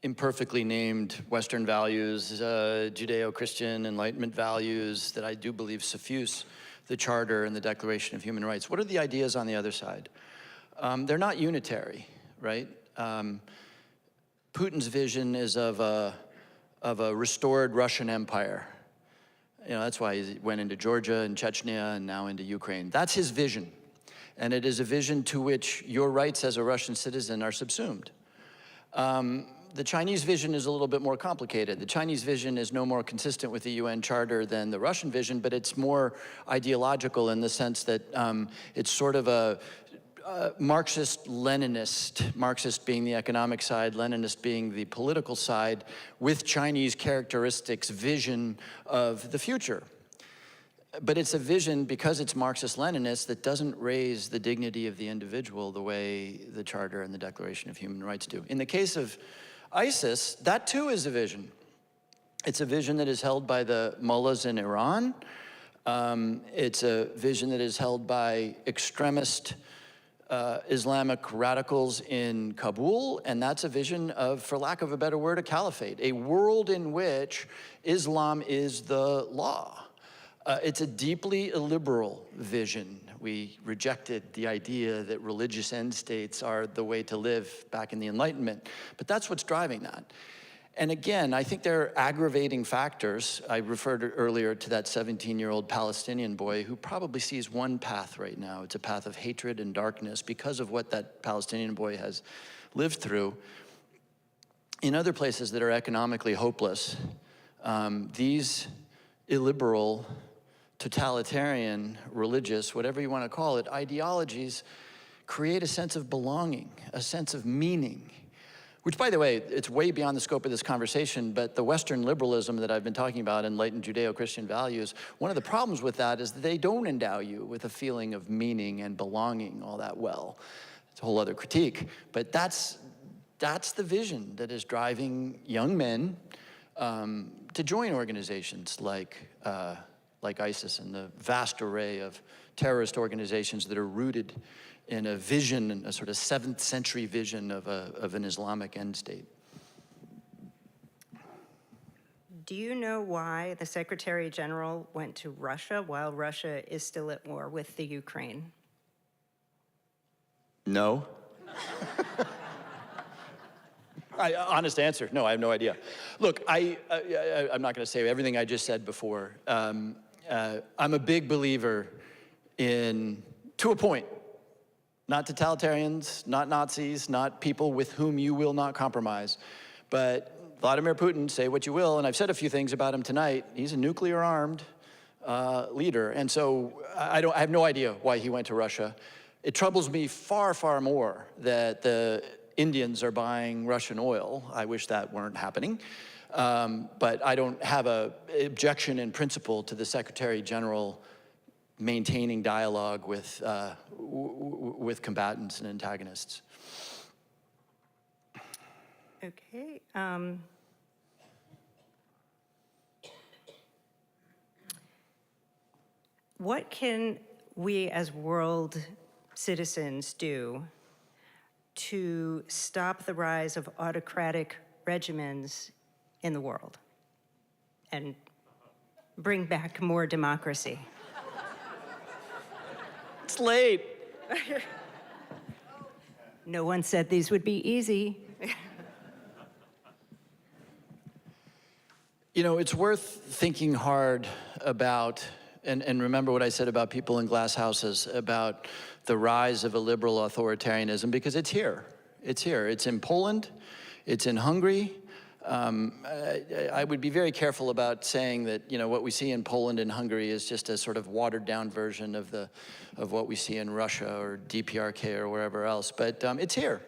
imperfectly named Western values, Judeo-Christian Enlightenment values that I do believe suffuse the Charter and the Declaration of Human Rights. What are the ideas on the other side? They're not unitary, right? Putin's vision is of a restored Russian empire. You know, that's why he went into Georgia and Chechnya and now into Ukraine. That's his vision. And it is a vision to which your rights as a Russian citizen are subsumed. The Chinese vision is a little bit more complicated. The Chinese vision is no more consistent with the UN Charter than the Russian vision, but it's more ideological in the sense that it's sort of a Marxist-Leninist, Marxist being the economic side, Leninist being the political side, with Chinese characteristics vision of the future. But it's a vision, because it's Marxist-Leninist, that doesn't raise the dignity of the individual the way the Charter and the Declaration of Human Rights do. In the case of ISIS, that too is a vision. It's a vision that is held by the mullahs in Iran. It's a vision that is held by extremist Islamic radicals in Kabul, and that's a vision of, for lack of a better word, a caliphate, a world in which Islam is the law. It's a deeply illiberal vision. We rejected the idea that religious end states are the way to live back in the Enlightenment, but that's what's driving that. And again, I think there are aggravating factors. I referred earlier to that 17-year-old Palestinian boy who probably sees one path right now. It's a path of hatred and darkness because of what that Palestinian boy has lived through. In other places that are economically hopeless, these illiberal, totalitarian, religious, whatever you want to call it, ideologies create a sense of belonging, a sense of meaning. Which, by the way, it's way beyond the scope of this conversation, but the Western liberalism that I've been talking about, enlightened Judeo-Christian values, one of the problems with that is that they don't endow you with a feeling of meaning and belonging all that well. It's a whole other critique, but that's the vision that is driving young men to join organizations like ISIS and the vast array of terrorist organizations that are rooted in a vision, a sort of 7th century vision of an Islamic end state. Do you know why the Secretary General went to Russia while Russia is still at war with the Ukraine? No. Honest answer, no, I have no idea. Look, I'm not gonna say everything I just said before. I'm a big believer in, to a point, not totalitarians, not Nazis, not people with whom you will not compromise, but Vladimir Putin, say what you will, and I've said a few things about him tonight. He's a nuclear-armed leader, and so I have no idea why he went to Russia. It troubles me far, far more that the Indians are buying Russian oil. I wish that weren't happening. But I don't have an objection in principle to the Secretary General maintaining dialogue with, with combatants and antagonists. Okay. What can we as world citizens do to stop the rise of autocratic regimens in the world and bring back more democracy? It's late. No one said these would be easy. You know, it's worth thinking hard about, and remember what I said about people in glass houses, about the rise of a liberal authoritarianism, because it's here. It's here. It's in Poland. It's in Hungary. I would be very careful about saying that, you know, what we see in Poland and Hungary is just a sort of watered down version of what we see in Russia or DPRK or wherever else. But it's here.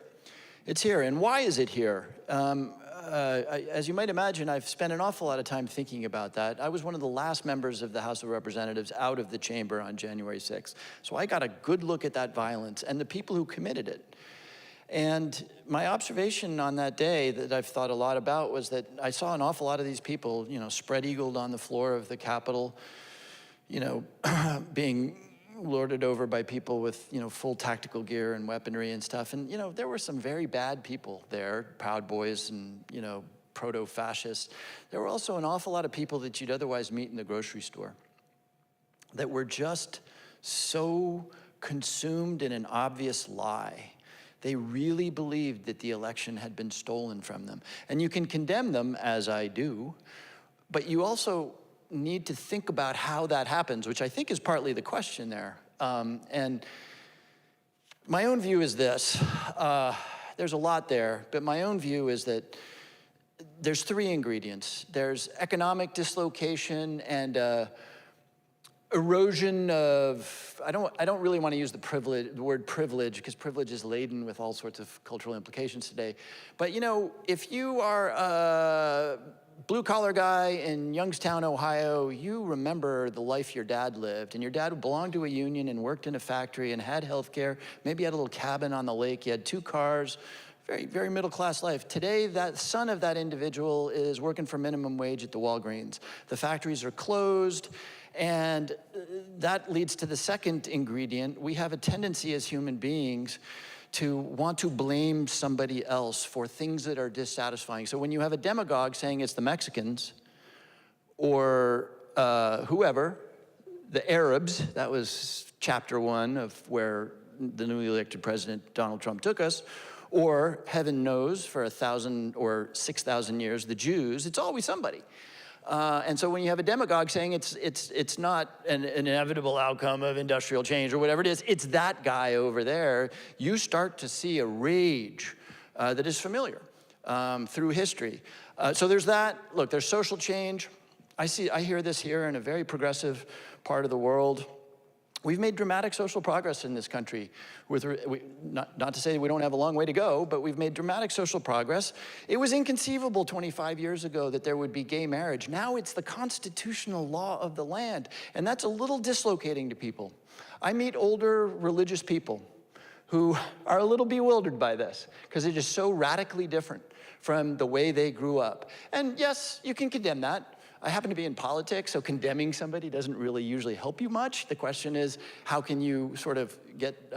It's here. And why is it here? As you might imagine, I've spent an awful lot of time thinking about that. I was one of the last members of the House of Representatives out of the chamber on January 6th. So I got a good look at that violence and the people who committed it. And my observation on that day that I've thought a lot about was that I saw an awful lot of these people, you know, spread-eagled on the floor of the Capitol, you know, being lorded over by people with, you know, full tactical gear and weaponry and stuff. And, you know, there were some very bad people there, Proud Boys and, you know, proto-fascists. There were also an awful lot of people that you'd otherwise meet in the grocery store that were just so consumed in an obvious lie. They really believed that the election had been stolen from them. And you can condemn them, as I do, but you also need to think about how that happens, which I think is partly the question there. And my own view is this. There's a lot there, but my own view is that there's three ingredients. There's economic dislocation and erosion of, I don't really want to use the word privilege, because privilege is laden with all sorts of cultural implications today. But you know, if you are a blue-collar guy in Youngstown, Ohio, you remember the life your dad lived, and your dad belonged to a union and worked in a factory and had health care, maybe had a little cabin on the lake, he had 2 cars, very, very middle-class life. Today, that son of that individual is working for minimum wage at the Walgreens. The factories are closed, and that leads to the second ingredient. We have a tendency as human beings to want to blame somebody else for things that are dissatisfying. So when you have a demagogue saying it's the Mexicans or whoever, the Arabs, that was chapter 1 of where the newly elected president Donald Trump took us, or heaven knows for 1,000 or 6,000 years, the Jews, it's always somebody. And so when you have a demagogue saying it's not an inevitable outcome of industrial change or whatever it is, it's that guy over there, you start to see a rage that is familiar through history. So there's that. Look, there's social change. I hear this here in a very progressive part of the world. We've made dramatic social progress in this country. Not to say we don't have a long way to go, but we've made dramatic social progress. It was inconceivable 25 years ago that there would be gay marriage. Now it's the constitutional law of the land, and that's a little dislocating to people. I meet older religious people who are a little bewildered by this because it is so radically different from the way they grew up. And yes, you can condemn that. I happen to be in politics, so condemning somebody doesn't really usually help you much. The question is, how can you sort of get,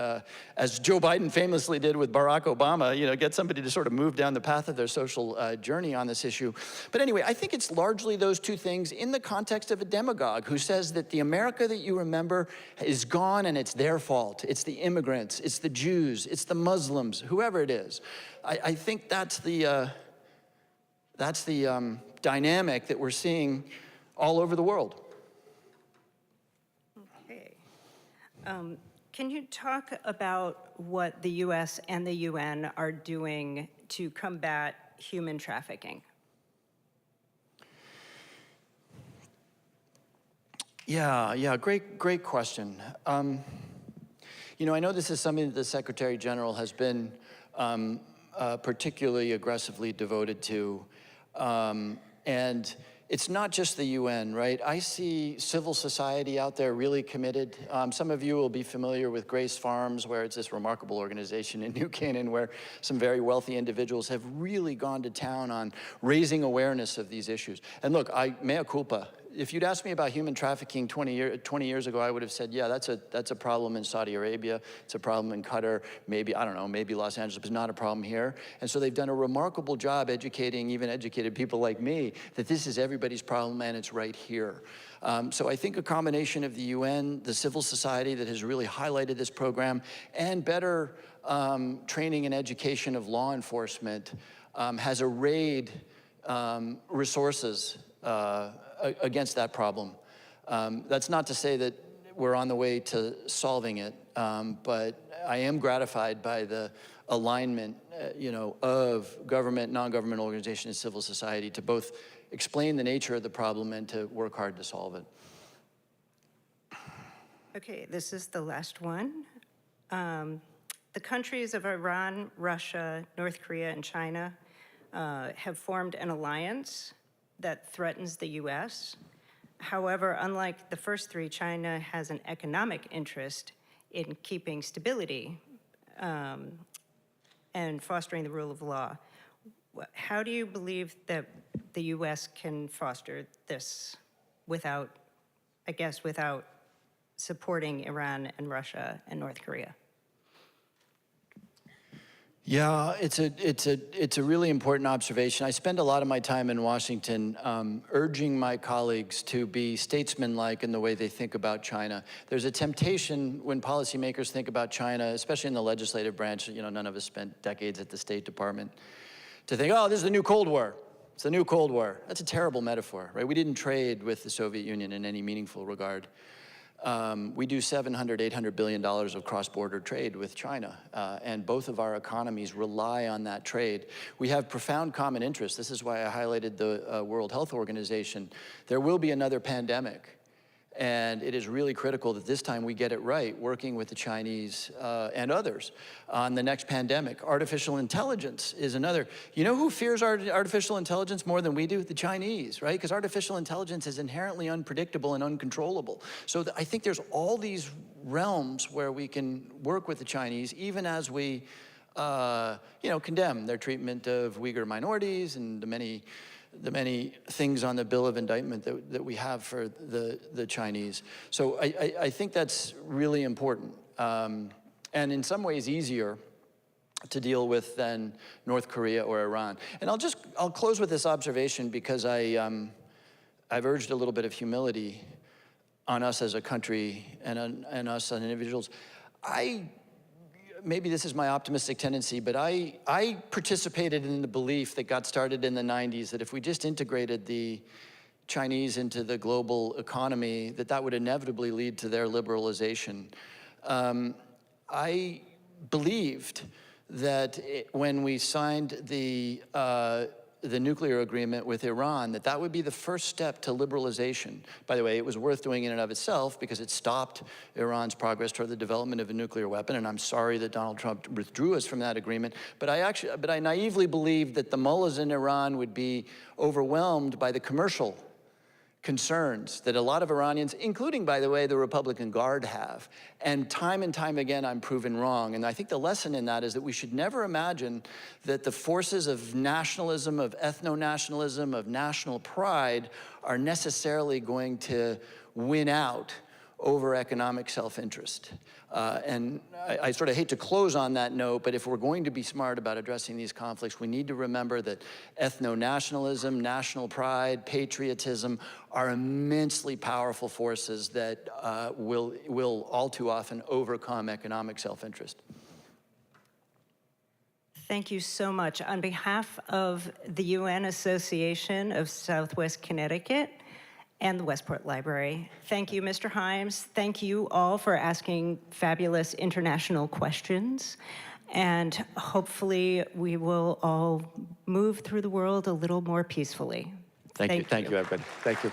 as Joe Biden famously did with Barack Obama, you know, get somebody to sort of move down the path of their social journey on this issue. But anyway, I think it's largely those two things in the context of a demagogue who says that the America that you remember is gone and it's their fault. It's the immigrants, it's the Jews, it's the Muslims, whoever it is. I think that's the dynamic that we're seeing all over the world. Okay. Can you talk about what the U.S. and the UN are doing to combat human trafficking? Yeah, great question. You know, I know this is something that the Secretary General has been particularly aggressively devoted to. And it's not just the UN, right? I see civil society out there really committed. Some of you will be familiar with Grace Farms, where it's this remarkable organization in New Canaan where some very wealthy individuals have really gone to town on raising awareness of these issues. And look, mea culpa. If you'd asked me about human trafficking 20 years ago, I would have said, yeah, that's a problem in Saudi Arabia. It's a problem in Qatar. Maybe, I don't know, maybe Los Angeles, but it's not a problem here. And so they've done a remarkable job educating even educated people like me that this is everybody's problem and it's right here. So I think a combination of the UN, the civil society that has really highlighted this program, and better training and education of law enforcement has arrayed resources against that problem. That's not to say that we're on the way to solving it, but I am gratified by the alignment, of government, non-government organizations, and civil society to both explain the nature of the problem and to work hard to solve it. Okay, this is the last one. The countries of Iran, Russia, North Korea, and China have formed an alliance that threatens the US. However, unlike the first three, China has an economic interest in keeping stability and fostering the rule of law. How do you believe that the US can foster this without supporting Iran and Russia and North Korea? Yeah, it's a really important observation. I spend a lot of my time in Washington urging my colleagues to be statesmanlike in the way they think about China. There's a temptation when policymakers think about China, especially in the legislative branch, none of us spent decades at the State Department, to think, oh, this is the new Cold War. It's the new Cold War. That's a terrible metaphor, right? We didn't trade with the Soviet Union in any meaningful regard. We do $700, $800 billion of cross-border trade with China, and both of our economies rely on that trade. We have profound common interests. This is why I highlighted the World Health Organization. There will be another pandemic, and it is really critical that this time we get it right, working with the Chinese and others on the next pandemic. Artificial intelligence is another. You know who fears artificial intelligence more than we do? The Chinese, right? Because artificial intelligence is inherently unpredictable and uncontrollable. So I think there's all these realms where we can work with the Chinese, even as we, condemn their treatment of Uyghur minorities and the many things on the bill of indictment that we have for the Chinese. So I think that's really important, and in some ways easier to deal with than North Korea or Iran. And I'll close with this observation because I've urged a little bit of humility on us as a country and us as individuals. Maybe this is my optimistic tendency, but I participated in the belief that got started in the 90s that if we just integrated the Chinese into the global economy, that would inevitably lead to their liberalization. I believed that when we signed the nuclear agreement with Iran, that would be the first step to liberalization. By the way, it was worth doing in and of itself because it stopped Iran's progress toward the development of a nuclear weapon, and I'm sorry that Donald Trump withdrew us from that agreement. But I naively believed that the mullahs in Iran would be overwhelmed by the commercial concerns that a lot of Iranians, including, by the way, the Republican Guard have. And time again, I'm proven wrong. And I think the lesson in that is that we should never imagine that the forces of nationalism, of ethno-nationalism, of national pride are necessarily going to win out over economic self-interest. And I sort of hate to close on that note, but if we're going to be smart about addressing these conflicts, we need to remember that ethno-nationalism, national pride, patriotism are immensely powerful forces that will all too often overcome economic self-interest. Thank you so much. On behalf of the UN Association of Southwest Connecticut, and the Westport Library. Thank you, Mr. Himes. Thank you all for asking fabulous international questions. And hopefully we will all move through the world a little more peacefully. Thank you, everybody. Thank you.